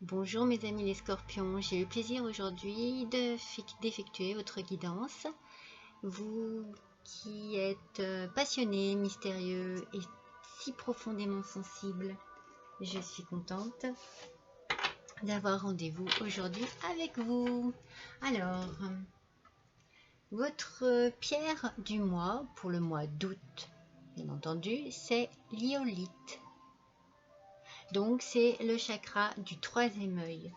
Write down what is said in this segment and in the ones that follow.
Bonjour mes amis les scorpions, j'ai le plaisir aujourd'hui d'effectuer votre guidance. Vous qui êtes passionnés, mystérieux et si profondément sensibles, je suis contente d'avoir rendez-vous aujourd'hui avec vous. Alors, votre pierre du mois pour le mois d'août, bien entendu, c'est l'iolite. Donc c'est le chakra du troisième œil.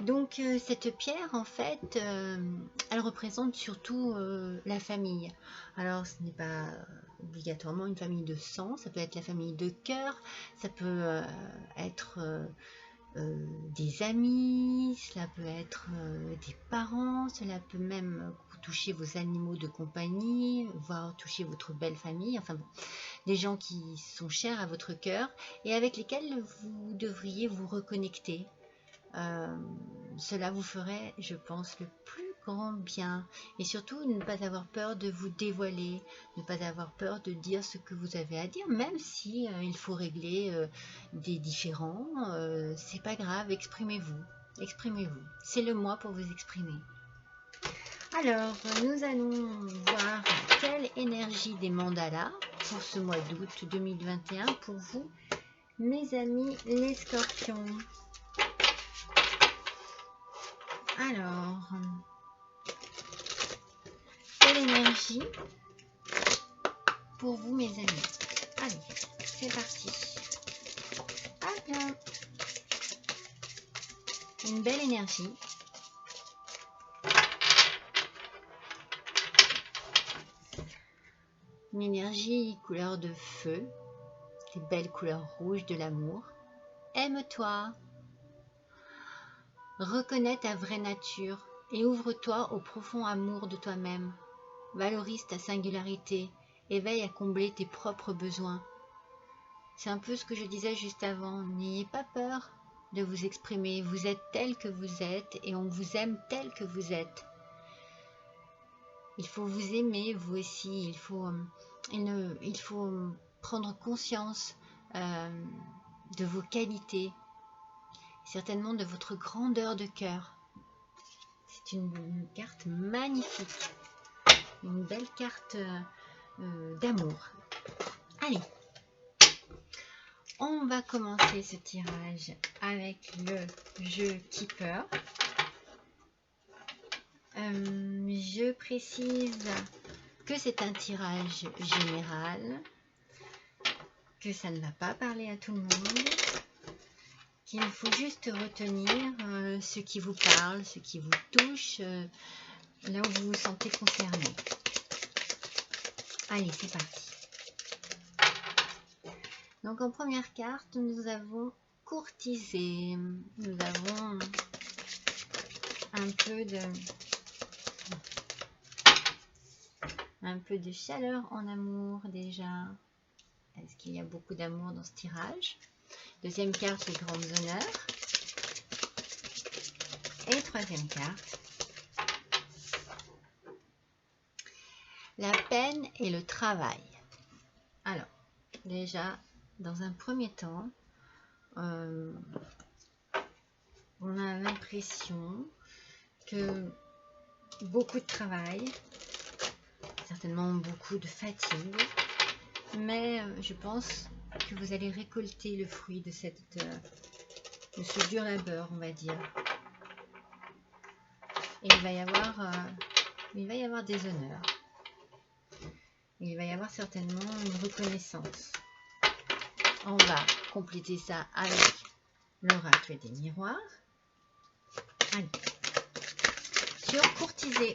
Donc cette pierre en fait, elle représente surtout la famille. Alors ce n'est pas obligatoirement une famille de sang, ça peut être la famille de cœur, ça peut être des amis, cela peut être des parents, cela peut même toucher vos animaux de compagnie, voire toucher votre belle famille, enfin bon, des gens qui sont chers à votre cœur et avec lesquels vous devriez vous reconnecter. Cela vous ferait, je pense, le plus grand bien. Et surtout, ne pas avoir peur de vous dévoiler, ne pas avoir peur de dire ce que vous avez à dire, même si il faut régler des différends. C'est pas grave, exprimez-vous. Exprimez-vous. C'est le mois pour vous exprimer. Alors, nous allons voir quelle énergie des mandalas pour ce mois d'août 2021 pour vous, mes amis les scorpions. Alors, quelle énergie pour vous, mes amis? Allez, c'est parti. Hop là. Une belle énergie. Une énergie couleur de feu. Les belles couleurs rouges de l'amour. Aime-toi. Reconnais ta vraie nature et ouvre-toi au profond amour de toi-même. Valorise ta singularité et veille à combler tes propres besoins. C'est un peu ce que je disais juste avant. N'ayez pas peur de vous exprimer. Vous êtes tel que vous êtes et on vous aime tel que vous êtes. Il faut vous aimer, vous aussi. Il faut prendre conscience de vos qualités, certainement de votre grandeur de cœur. C'est une carte magnifique, une belle carte d'amour. Allez, on va commencer ce tirage avec le jeu Keeper. Je précise que c'est un tirage général, que ça ne va pas parler à tout le monde, qu'il faut juste retenir ce qui vous parle, ce qui vous touche, là où vous vous sentez concerné. Allez, c'est parti. Donc en première carte, nous avons courtisé. Nous avons un peu de chaleur en amour déjà. Est-ce qu'il y a beaucoup d'amour dans ce tirage? Deuxième carte, les grands honneurs. Et troisième carte, la peine et le travail. Alors, déjà, dans un premier temps, on a l'impression que beaucoup de travail, certainement beaucoup de fatigue, mais je pense que vous allez récolter le fruit de ce dur labeur, on va dire. Et il va y avoir des honneurs. Il va y avoir certainement une reconnaissance. On va compléter ça avec l'oracle des miroirs. Allez. Sur courtiser.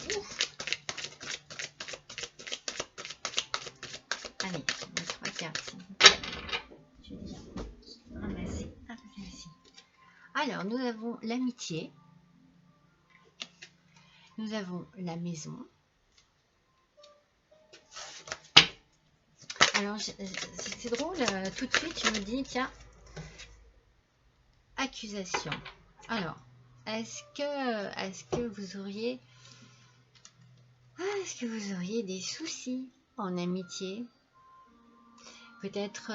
Allez, les trois cartes. Je vais déjà ramasser un peu ici. Alors, nous avons l'amitié. Nous avons la maison. Alors, c'est drôle, tout de suite, je me dis, tiens, accusation. Alors, est-ce que vous auriez des soucis en amitié? Peut-être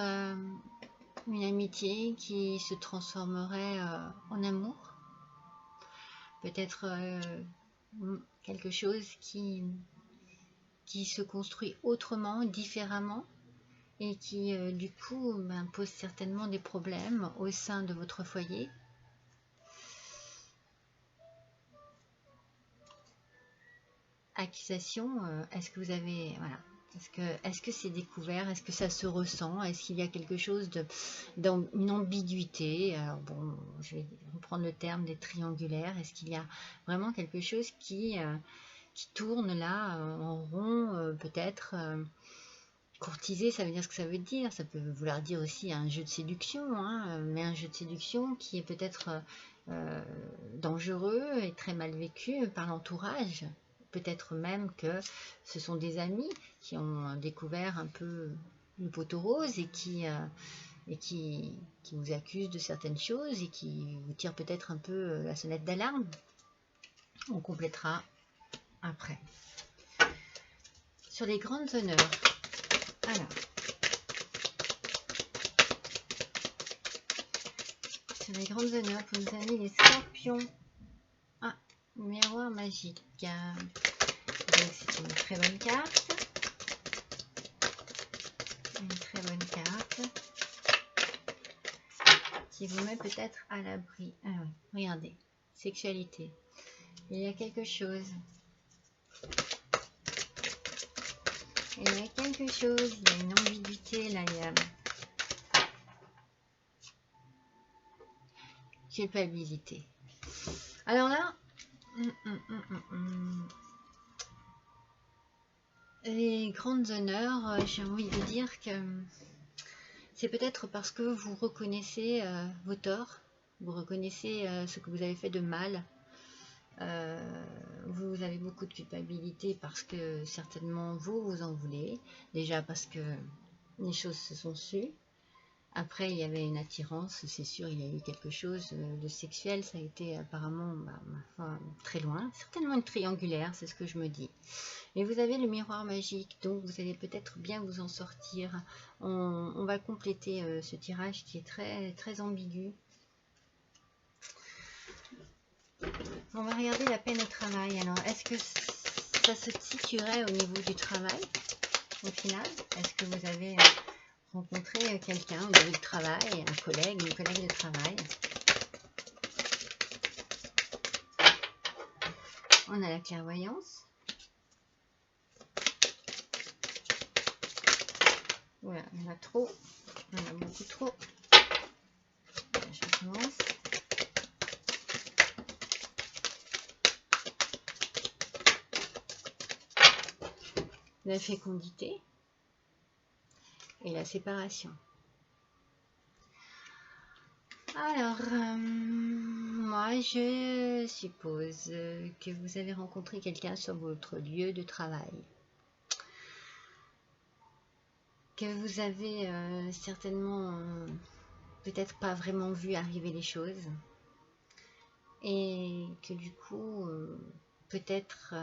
une amitié qui se transformerait en amour. Peut-être quelque chose qui se construit autrement, différemment, et qui du coup pose certainement des problèmes au sein de votre foyer. Accusation, est-ce que vous avez... Voilà. Est-ce que c'est découvert? Est-ce que ça se ressent? Est-ce qu'il y a quelque chose une ambiguïté? Alors bon, je vais reprendre le terme des triangulaires. Est-ce qu'il y a vraiment quelque chose qui tourne là en rond, peut-être courtiser, ça veut dire ce que ça veut dire. Ça peut vouloir dire aussi un jeu de séduction, hein, mais un jeu de séduction qui est peut-être dangereux et très mal vécu par l'entourage. Peut-être même que ce sont des amis qui ont découvert un peu le poteau rose et qui vous accusent de certaines choses et qui vous tirent peut-être un peu la sonnette d'alarme. On complétera après. Sur les grandes honneurs. Alors, sur les grandes honneurs pour nos amis les scorpions. Ah, miroir magique. Donc c'est une très bonne carte. Une très bonne carte. Qui vous met peut-être à l'abri. Ah oui, regardez. Sexualité. Il y a quelque chose. Il y a quelque chose. Il y a une ambiguïté là. Il y a culpabilité. Alors là, les grandes honneurs, j'ai envie de dire que c'est peut-être parce que vous reconnaissez vos torts, vous reconnaissez ce que vous avez fait de mal. Vous avez beaucoup de culpabilité parce que certainement vous en voulez. Déjà parce que les choses se sont sues. Après, il y avait une attirance, c'est sûr, il y a eu quelque chose de sexuel, ça a été apparemment, ma foi, très loin. Certainement une triangulaire, c'est ce que je me dis. Et vous avez le miroir magique, donc vous allez peut-être bien vous en sortir. On va compléter ce tirage qui est très, très ambigu. On va regarder la peine au travail. Alors, est-ce que ça se situerait au niveau du travail, au final? Est-ce que vous avez rencontré quelqu'un au niveau du travail, un collègue, une collègue de travail? On a la clairvoyance. Voilà, il y en a trop. Il y en a beaucoup trop. Je commence. La fécondité et la séparation. Alors, moi je suppose que vous avez rencontré quelqu'un sur votre lieu de travail. Que vous avez certainement peut-être pas vraiment vu arriver les choses. Et que du coup, peut-être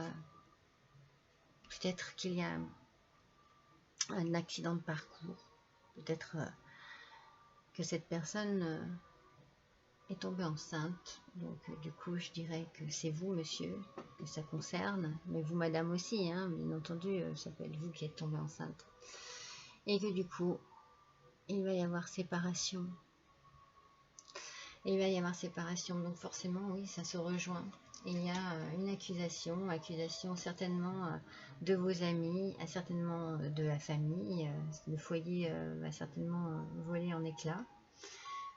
qu'il y a un accident de parcours. Peut-être que cette personne est tombée enceinte. Donc du coup, je dirais que c'est vous, monsieur, que ça concerne. Mais vous, madame aussi, hein, bien entendu, ça peut être vous qui êtes tombée enceinte. Et que du coup, il va y avoir séparation. Il va y avoir séparation. Donc forcément, oui, ça se rejoint. Il y a une accusation certainement de vos amis, certainement de la famille. Le foyer va certainement voler en éclats.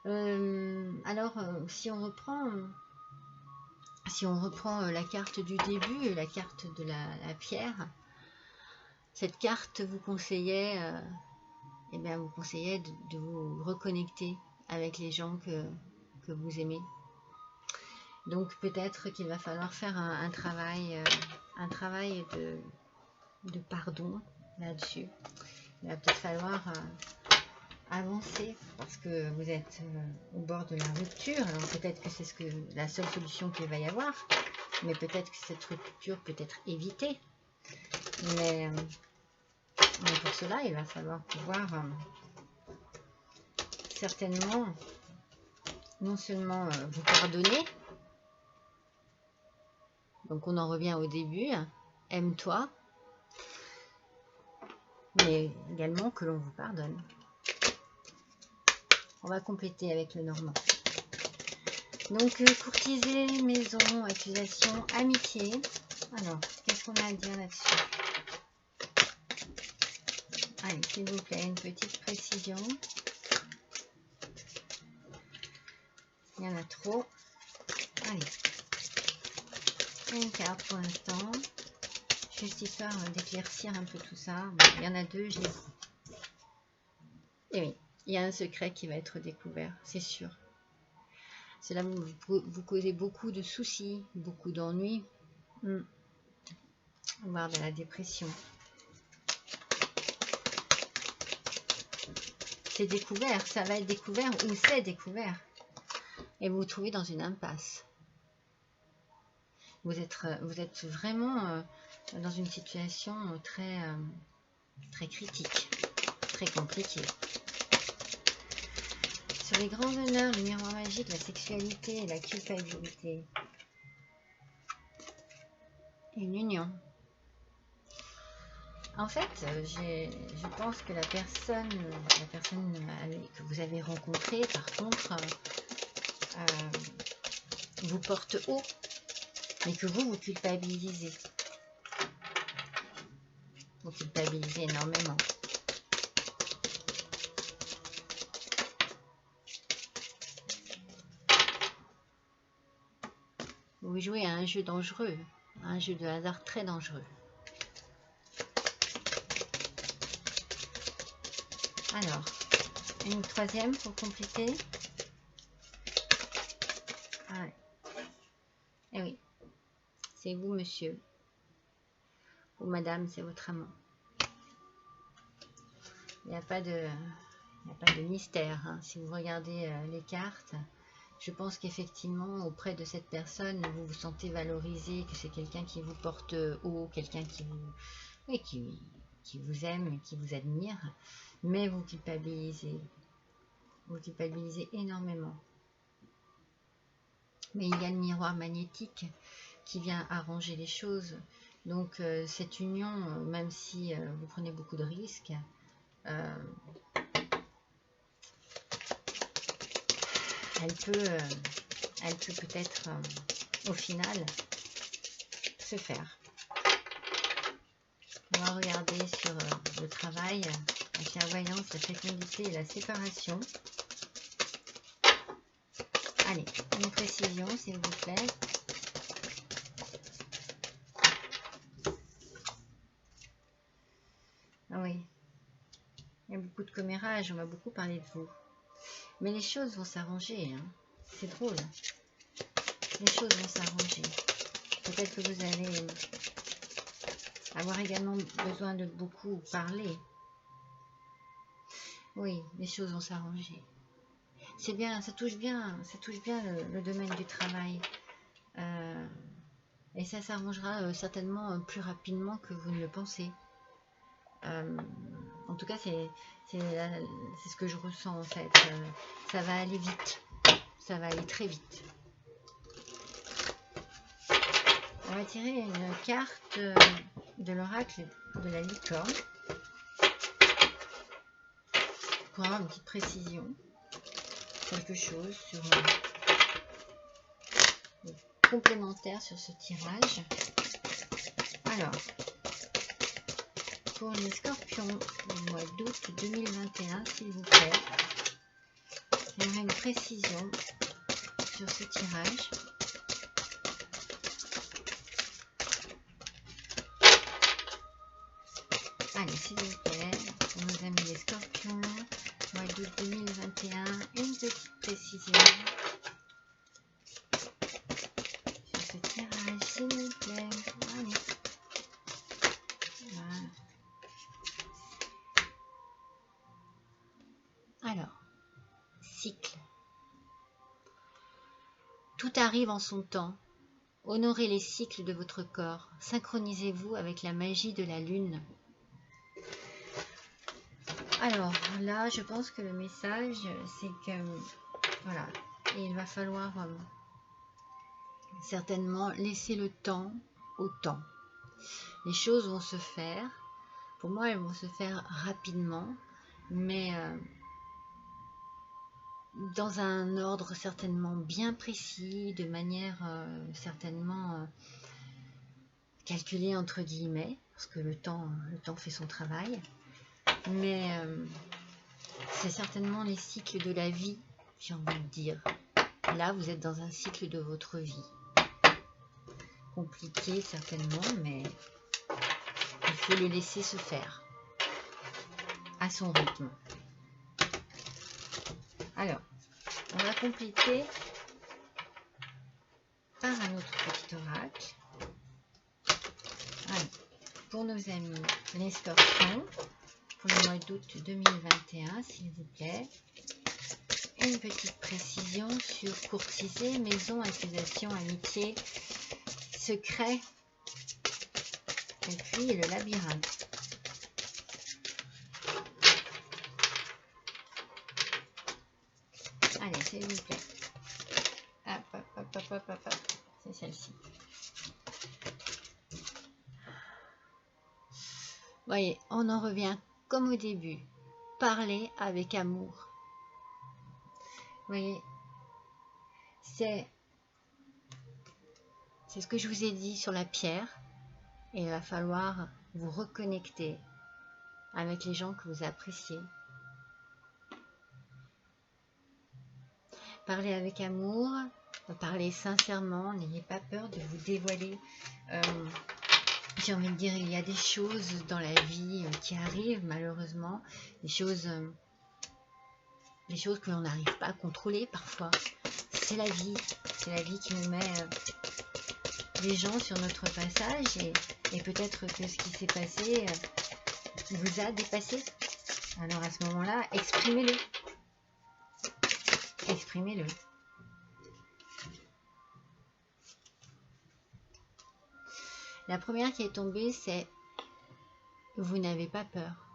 Alors, si on reprend la carte du début, la carte de la pierre, cette carte vous conseillait, vous conseillait de vous reconnecter avec les gens que vous aimez. Donc peut-être qu'il va falloir faire un travail de pardon là-dessus. Il va peut-être falloir avancer parce que vous êtes au bord de la rupture. Alors peut-être que c'est la seule solution qu'il va y avoir, mais peut-être que cette rupture peut être évitée. Mais pour cela, il va falloir pouvoir certainement non seulement vous pardonner, donc on en revient au début, aime-toi, mais également que l'on vous pardonne. On va compléter avec le normand. Donc, courtiser, maison, accusation, amitié. Alors, qu'est-ce qu'on a à dire là-dessus? Allez, s'il vous plaît, une petite précision. Il y en a trop. Allez. Une carte pour l'instant. Juste histoire d'éclaircir un peu tout ça. Bon, il y en a deux, je les ai. Et oui, il y a un secret qui va être découvert, c'est sûr. Cela vous causez beaucoup de soucis, beaucoup d'ennuis, voire de la dépression. C'est découvert, ça va être découvert ou c'est découvert. Et vous vous trouvez dans une impasse. Vous êtes vraiment dans une situation très critique, très compliquée. Sur les grands honneurs, le miroir magique, la sexualité et la culpabilité. Une union. En fait, je pense que la personne que vous avez rencontrée, par contre, vous porte haut, mais que vous culpabilisez. Vous culpabilisez énormément. Vous jouez à un jeu dangereux, un jeu de hasard très dangereux. Alors, une troisième pour compléter. Ah ouais. Eh oui, c'est vous, monsieur. Ou madame, c'est votre amant. Il n'y a pas de mystère. Hein. Si vous regardez les cartes, je pense qu'effectivement, auprès de cette personne, vous vous sentez valorisé, que c'est quelqu'un qui vous porte haut, quelqu'un qui vous, oui, qui vous aime, qui vous admire, mais vous culpabilisez. Vous culpabilisez énormément. Mais il y a le miroir magnétique qui vient arranger les choses. Donc, cette union, même si vous prenez beaucoup de risques, elle peut peut-être au final se faire. On va regarder sur le travail, la clairvoyance, la fécondité et la séparation. Allez, une précision s'il vous plaît. Ah oui, il y a beaucoup de commérages, on va beaucoup parler de vous. Mais les choses vont s'arranger, hein. C'est drôle. Les choses vont s'arranger. Peut-être que vous allez avoir également besoin de beaucoup parler. Oui, les choses vont s'arranger. C'est bien, ça touche bien le domaine du travail. Et ça s'arrangera certainement plus rapidement que vous ne le pensez. En tout cas, c'est ce que je ressens en fait. Ça va aller vite. Ça va aller très vite. On va tirer une carte de l'oracle de la licorne pour avoir une petite précision. Quelque chose sur complémentaire sur ce tirage. Alors, pour les scorpions du mois d'août 2021, s'il vous plaît, j'aimerais une précision sur ce tirage. Allez, s'il vous plaît, pour nos amis les scorpions, mois d'août 2021, une petite précision sur ce tirage, s'il vous plaît. Allez. Voilà. Alors, cycle. Tout arrive en son temps. Honorez les cycles de votre corps. Synchronisez-vous avec la magie de la lune. Alors là, je pense que le message, c'est que, voilà, il va falloir certainement laisser le temps au temps. Les choses vont se faire. Pour moi, elles vont se faire rapidement, mais dans un ordre certainement bien précis, de manière certainement calculée entre guillemets, parce que le temps fait son travail. Mais c'est certainement les cycles de la vie, j'ai envie de dire. Là, vous êtes dans un cycle de votre vie. Compliqué certainement, mais il faut le laisser se faire à son rythme. Alors, on va compléter par un autre petit oracle. Allez, pour nos amis les scorpions, pour le mois d'août 2021, s'il vous plaît. Une petite précision sur courtiser, maison, accusation, amitié, secret, et puis le labyrinthe. Allez, s'il vous plaît. Hop, hop, hop, hop, hop, hop, hop. C'est celle-ci. Voyez, on en revient comme au début. Parler avec amour. Voyez, c'est ce que je vous ai dit sur la pierre. Et il va falloir vous reconnecter avec les gens que vous appréciez. Parlez avec amour, parlez sincèrement, n'ayez pas peur de vous dévoiler. J'ai envie de dire, il y a des choses dans la vie qui arrivent malheureusement, des choses que l'on n'arrive pas à contrôler parfois. C'est la vie qui nous met des gens sur notre passage et peut-être que ce qui s'est passé vous a dépassé. Alors à ce moment-là, exprimez-le. Exprimez-le. La première qui est tombée, c'est vous n'avez pas peur.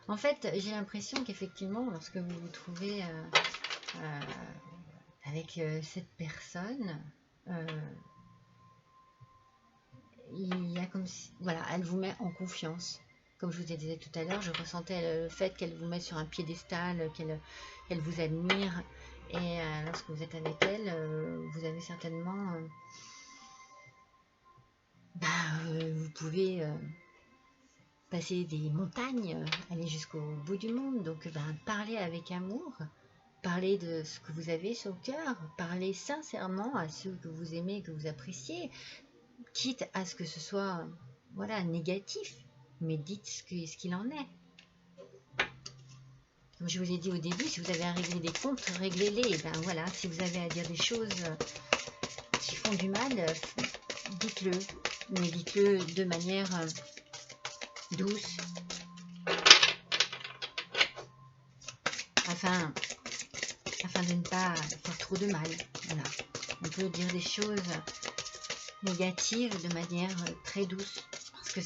En fait, j'ai l'impression qu'effectivement, lorsque vous vous trouvez avec cette personne, il y a comme si, voilà, elle vous met en confiance. Comme je vous disais tout à l'heure, je ressentais le fait qu'elle vous met sur un piédestal, qu'elle vous admire. Et lorsque vous êtes avec elle, vous avez certainement... vous pouvez passer des montagnes, aller jusqu'au bout du monde. Donc, parlez avec amour. Parlez de ce que vous avez sur le cœur. Parlez sincèrement à ceux que vous aimez, que vous appréciez. Quitte à ce que ce soit voilà, négatif. Mais dites ce qu'il en est. Comme je vous ai dit au début, si vous avez à régler des comptes, réglez-les. Et voilà, si vous avez à dire des choses qui font du mal, dites-le. Mais dites-le de manière douce. Afin de ne pas faire trop de mal. Voilà. On peut dire des choses négatives de manière très douce. Parce que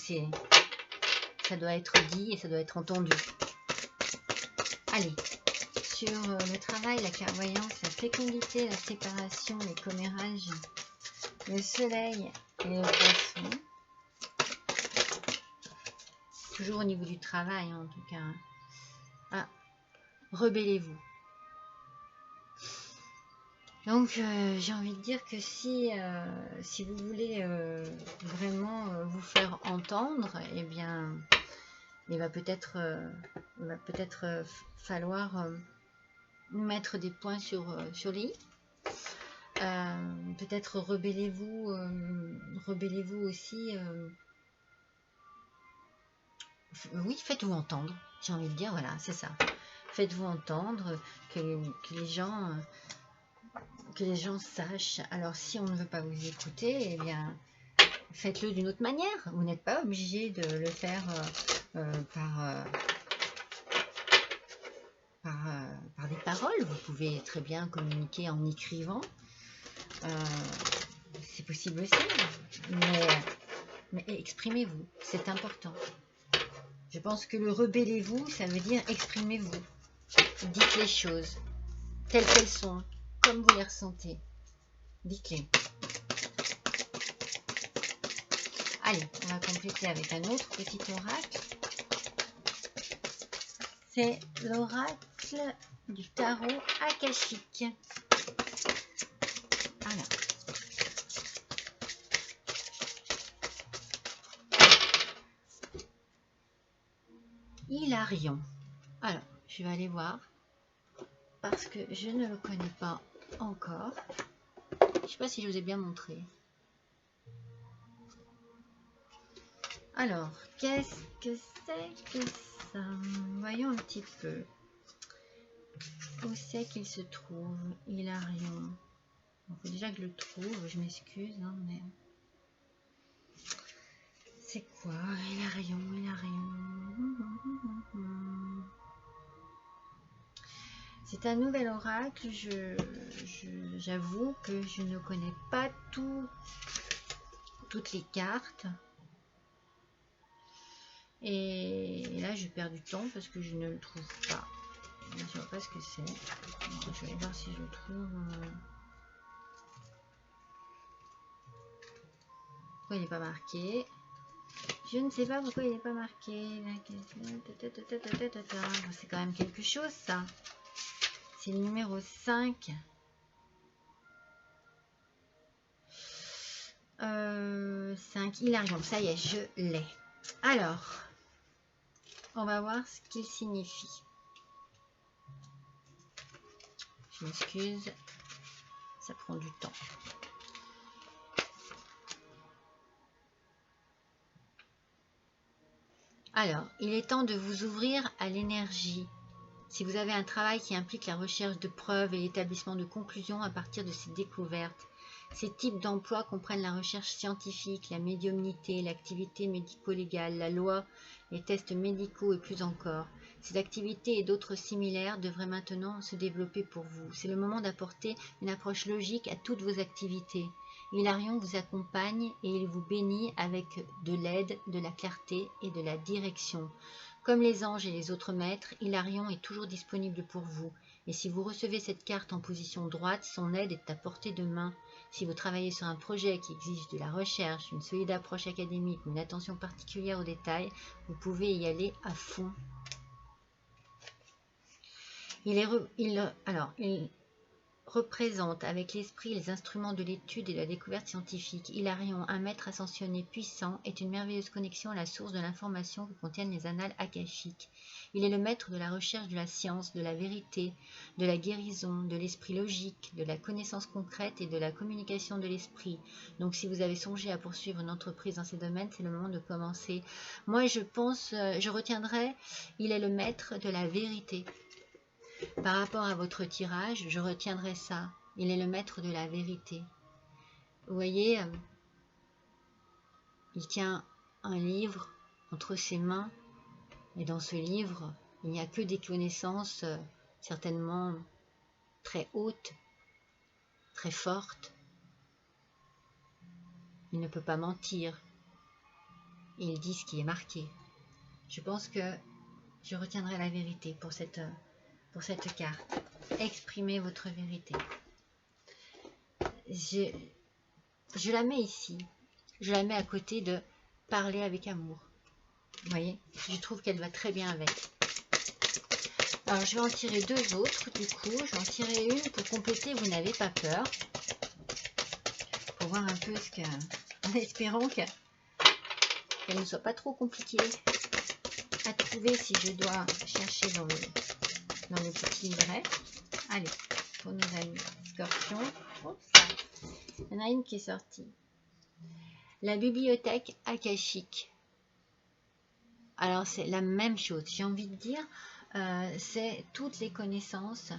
ça doit être dit et ça doit être entendu. Allez, sur le travail, la clairvoyance, la fécondité, la séparation, les commérages, le soleil et le poisson. Toujours au niveau du travail, en tout cas. Ah, rebellez-vous. Donc, j'ai envie de dire que si vous voulez vraiment vous faire entendre, eh bien, il va peut-être falloir mettre des points sur les i. Peut-être rebellez-vous aussi. Oui, faites-vous entendre. J'ai envie de dire, voilà, c'est ça. Faites-vous entendre, que les gens sachent. Alors, si on ne veut pas vous écouter, eh bien, faites-le d'une autre manière. Vous n'êtes pas obligé de le faire par des paroles. Vous pouvez très bien communiquer en écrivant. C'est possible aussi. Mais exprimez-vous. C'est important. Je pense que le rebellez-vous, ça veut dire exprimez-vous. Dites les choses telles qu'elles sont, comme vous les ressentez. Dites-les. Allez, on va compléter avec un autre petit oracle. C'est l'oracle du tarot akashique. Alors. Hilarion. Alors, je vais aller voir parce que je ne le connais pas encore. Je ne sais pas si je vous ai bien montré. Alors, qu'est-ce que c'est que ça? Voyons un petit peu. Où c'est qu'il se trouve, Hilarion? Il faut déjà que je le trouve, je m'excuse, hein, mais... C'est quoi, Hilarion, Hilarion? C'est un nouvel oracle, j'avoue que je ne connais pas toutes les cartes. Et là, je perds du temps parce que je ne le trouve pas. Je ne sais pas ce que c'est. Je vais voir si je le trouve. Pourquoi il n'est pas marqué? Je ne sais pas pourquoi il n'est pas marqué. C'est quand même quelque chose, ça. C'est le numéro 5. 5, Hilarion. Ça y est, je l'ai. Alors, on va voir ce qu'il signifie. Je m'excuse, ça prend du temps. Alors, il est temps de vous ouvrir à l'énergie. Si vous avez un travail qui implique la recherche de preuves et l'établissement de conclusions à partir de ces découvertes, ces types d'emplois comprennent la recherche scientifique, la médiumnité, l'activité médico-légale, la loi, les tests médicaux et plus encore. Ces activités et d'autres similaires devraient maintenant se développer pour vous. C'est le moment d'apporter une approche logique à toutes vos activités. Hilarion vous accompagne et il vous bénit avec de l'aide, de la clarté et de la direction. Comme les anges et les autres maîtres, Hilarion est toujours disponible pour vous. Et si vous recevez cette carte en position droite, son aide est à portée de main. Si vous travaillez sur un projet qui exige de la recherche, une solide approche académique ou une attention particulière aux détails, vous pouvez y aller à fond. Il représente avec l'esprit les instruments de l'étude et de la découverte scientifique. Hilarion, un maître ascensionné puissant, est une merveilleuse connexion à la source de l'information que contiennent les annales akashiques. Il est le maître de la recherche de la science, de la vérité, de la guérison, de l'esprit logique, de la connaissance concrète et de la communication de l'esprit. Donc si vous avez songé à poursuivre une entreprise dans ces domaines, c'est le moment de commencer. Moi je retiendrai, il est le maître de la vérité. Par rapport à votre tirage, je retiendrai ça. Il est le maître de la vérité. Vous voyez, il tient un livre entre ses mains. Et dans ce livre, il n'y a que des connaissances certainement très hautes, très fortes. Il ne peut pas mentir. Il dit ce qui est marqué. Je pense que je retiendrai la vérité pour cette carte. Exprimez votre vérité. Je la mets ici. Je la mets à côté de parler avec amour. Vous voyez, je trouve qu'elle va très bien avec. Alors, je vais en tirer deux autres. Du coup, je vais en tirer une pour compléter. Vous n'avez pas peur. Pour voir un peu ce que... En espérant qu'elle ne soit pas trop compliquée à trouver si je dois chercher dans le petit livret. Allez, pour nos amis scorpions. Il y en a une qui est sortie. La bibliothèque akashique. Alors, c'est la même chose. J'ai envie de dire, c'est toutes les connaissances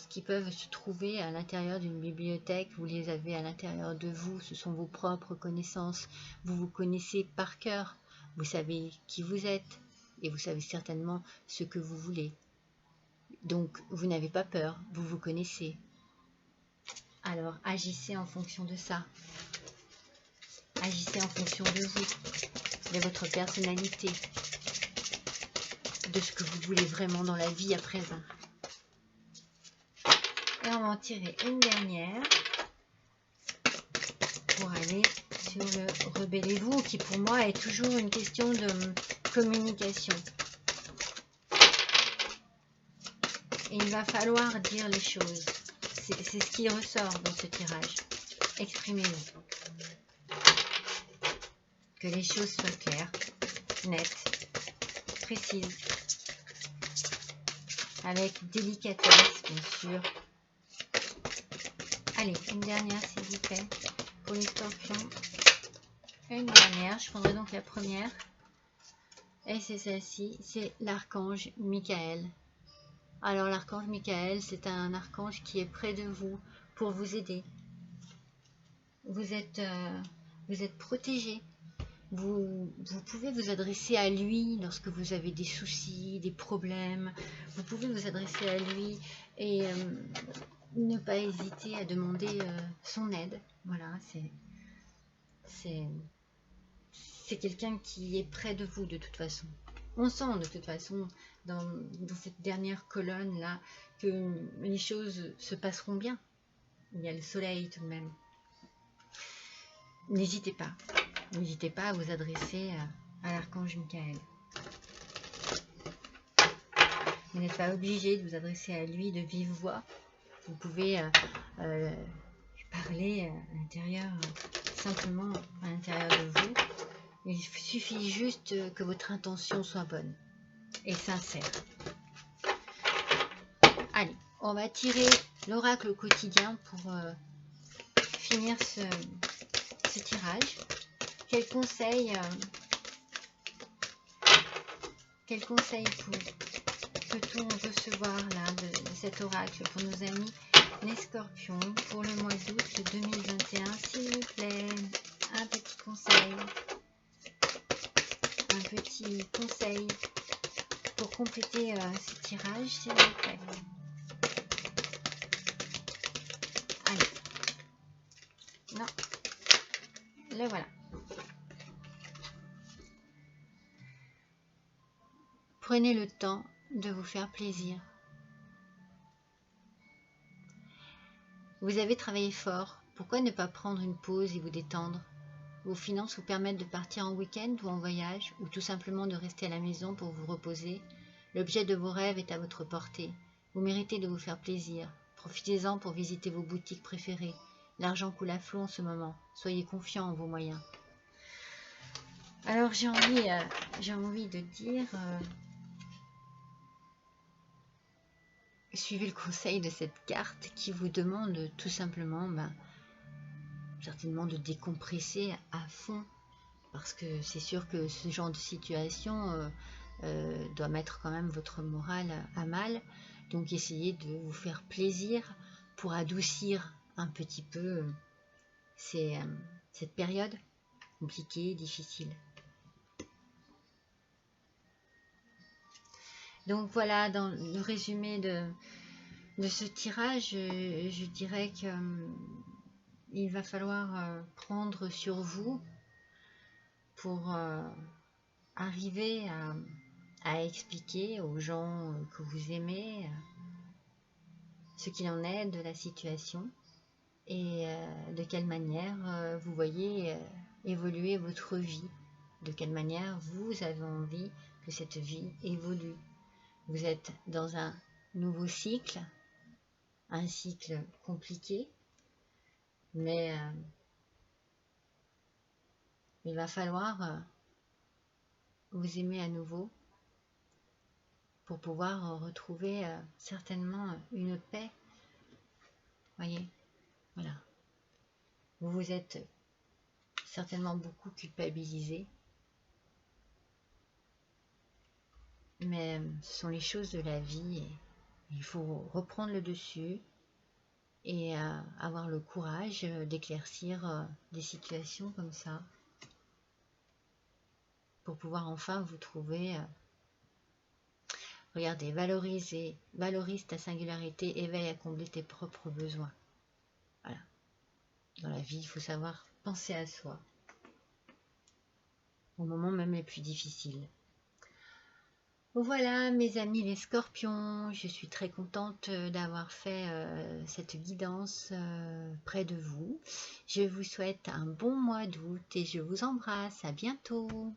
qui peuvent se trouver à l'intérieur d'une bibliothèque. Vous les avez à l'intérieur de vous. Ce sont vos propres connaissances. Vous vous connaissez par cœur. Vous savez qui vous êtes. Et vous savez certainement ce que vous voulez. Donc, vous n'avez pas peur. Vous vous connaissez. Alors, agissez en fonction de ça. Agissez en fonction de vous, de votre personnalité. de ce que vous voulez vraiment dans la vie à présent. Et on va en tirer une dernière pour aller sur le rebellez-vous, qui pour moi est toujours une question de communication. Et il va falloir dire les choses. C'est ce qui ressort dans ce tirage. Exprimez-vous. Que les choses soient claires, nettes, précises, avec délicatesse, bien sûr. Allez, une dernière s'il vous plaît, pour les scorpions. Une dernière, je prendrai donc la première. Et c'est celle-ci, c'est l'archange Michael. Alors l'archange Michael, c'est un archange qui est près de vous pour vous aider. Vous êtes protégé. Vous pouvez vous adresser à lui lorsque vous avez des soucis, des problèmes. Vous pouvez vous adresser à lui et ne pas hésiter à demander son aide. Voilà, c'est quelqu'un qui est près de vous de toute façon. On sent de toute façon dans cette dernière colonne là que les choses se passeront bien. Il y a le soleil tout de même. N'hésitez pas à vous adresser à l'archange Michael. Vous n'êtes pas obligé de vous adresser à lui de vive voix. Vous pouvez parler à l'intérieur, simplement à l'intérieur de vous. Il suffit juste que votre intention soit bonne et sincère. Allez, on va tirer l'oracle quotidien pour finir ce tirage. Quel conseil peut-on recevoir là de cet oracle pour nos amis les scorpions pour le mois d'août 2021, s'il vous plaît? Un petit conseil. Un petit conseil pour compléter ce tirage, s'il vous plaît. Allez. Non. Le voilà. Prenez le temps de vous faire plaisir. Vous avez travaillé fort. Pourquoi ne pas prendre une pause et vous détendre? Vos finances vous permettent de partir en week-end ou en voyage, ou tout simplement de rester à la maison pour vous reposer. L'objet de vos rêves est à votre portée. Vous méritez de vous faire plaisir. Profitez-en pour visiter vos boutiques préférées. L'argent coule à flot en ce moment. Soyez confiants en vos moyens. Alors j'ai envie de dire, suivez le conseil de cette carte qui vous demande tout simplement, certainement de décompresser à fond, parce que c'est sûr que ce genre de situation doit mettre quand même votre morale à mal. Donc essayez de vous faire plaisir pour adoucir un petit peu cette période compliquée, difficile. Donc voilà, dans le résumé de ce tirage, je dirais que il va falloir prendre sur vous pour arriver à expliquer aux gens que vous aimez ce qu'il en est de la situation et de quelle manière vous voyez évoluer votre vie, de quelle manière vous avez envie que cette vie évolue. Vous êtes dans un nouveau cycle, un cycle compliqué, mais il va falloir vous aimer à nouveau pour pouvoir retrouver certainement une paix. Voyez, voilà. Vous vous êtes certainement beaucoup culpabilisé, mais ce sont les choses de la vie et il faut reprendre le dessus et avoir le courage d'éclaircir des situations comme ça pour pouvoir enfin vous trouver. Regardez, valorise ta singularité, éveille à combler tes propres besoins. Voilà. Dans la vie, il faut savoir penser à soi, au moment même les plus difficiles. Voilà mes amis les scorpions, je suis très contente d'avoir fait cette guidance près de vous. Je vous souhaite un bon mois d'août et je vous embrasse, à bientôt.